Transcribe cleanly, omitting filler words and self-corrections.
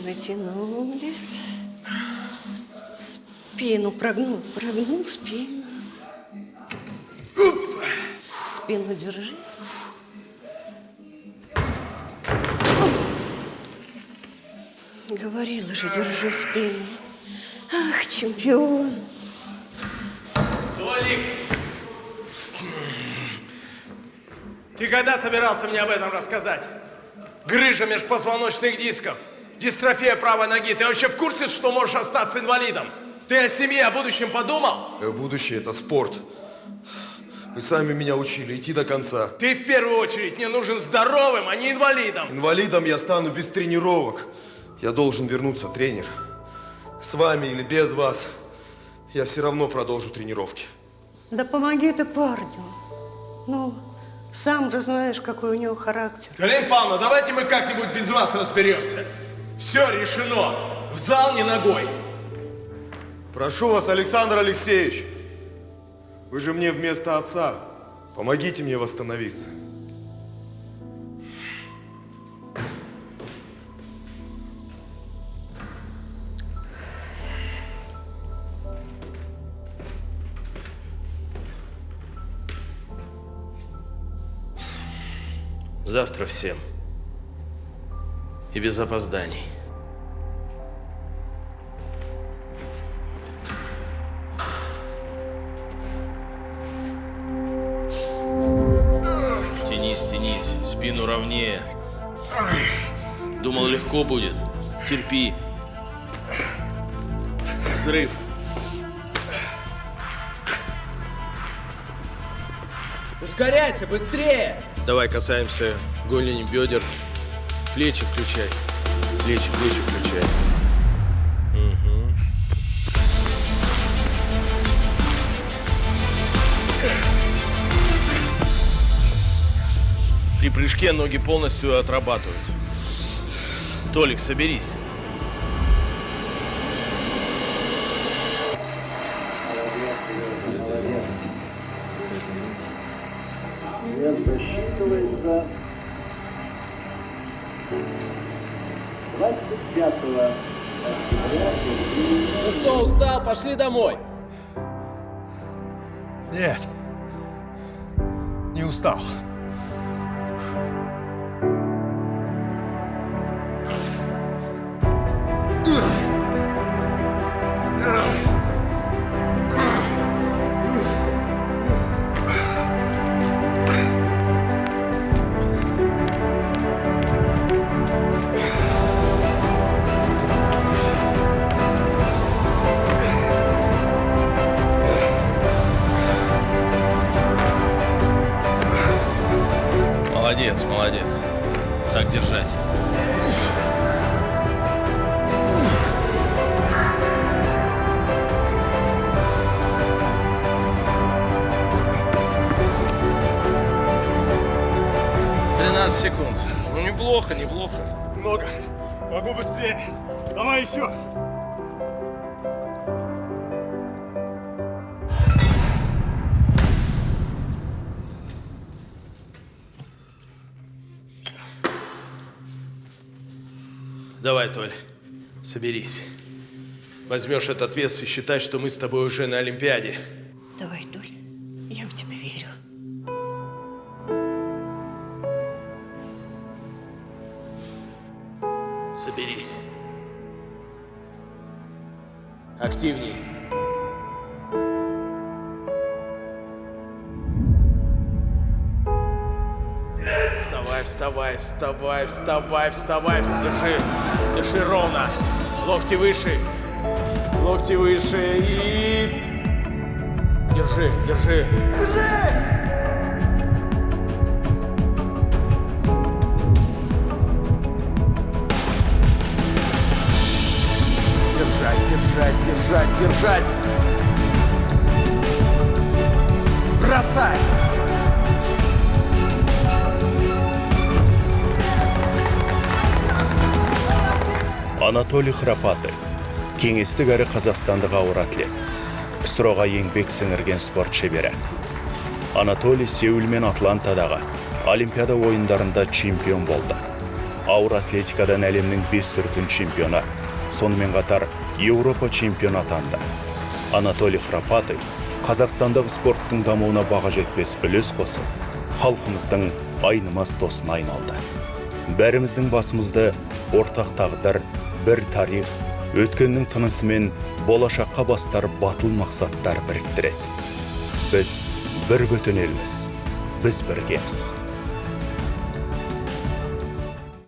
Натянулись. Спину прогнул, спину. Спину держи. Говорила же, держи спину. Ах, чемпион. Толик, ты когда собирался мне об этом рассказать? Грыжа межпозвоночных дисков, дистрофия правой ноги. Ты вообще в курсе, что можешь остаться инвалидом? Ты о семье, о будущем подумал? Будущее – это спорт. Вы сами меня учили идти до конца. Ты в первую очередь мне нужен здоровым, а не инвалидом. Инвалидом я стану без тренировок. Я должен вернуться, тренер. С вами или без вас, я все равно продолжу тренировки. Да помоги ты парню. Ну, сам же знаешь, какой у него характер. Галина Павловна, давайте мы как-нибудь без вас разберемся. Все решено. В зал не ногой. Прошу вас, Александр Алексеевич. Вы же мне вместо отца. Помогите мне восстановиться. Завтра всем. И без опозданий. Тянись, спину ровнее. Думал, легко будет. Терпи. Взрыв. Ускоряйся, быстрее! Давай касаемся голени, бедер. Плечи включай. Плечи включай. Угу. При прыжке ноги полностью отрабатывают. Толик, соберись. Засчитывается 25 октября. Ну что, устал? Пошли домой. Нет, не устал. Молодец. Так держать. Секунд. Ну, неплохо. Много. Могу быстрее. Давай еще. Давай, Толь, соберись. Возьмешь этот вес и считай, что мы с тобой уже на Олимпиаде. Давай, Толь, я в тебя верю. Соберись. Активней. Вставай. Дыши ровно. Локти выше и... Держи. Держать. Бросай. Анатолий Храпаты, кеңестік әрі қазақстандық ауыр атлет. КСРО-ға еңбек сіңірген спорт шебері. Анатолий Сеул мен Атлантадағы Олимпиада ойындарында чемпион болды. ауыр атлетикадан әлемнің 5 дүркін чемпионы, сонымен қатар Еуропа чемпионы атанды. Анатолий Храпатый қазақстандық спорттың дамуына баға жетпес үлес қосып, халқымыздың айнымас досына айналды. Бәріміздің басымызды ортақ тағдыр, бір тарих, өткеннің тынысымен болашаққа бастар батыл мақсаттар біріктіреді. Біз бір бүтін елміз, біз біргеміз.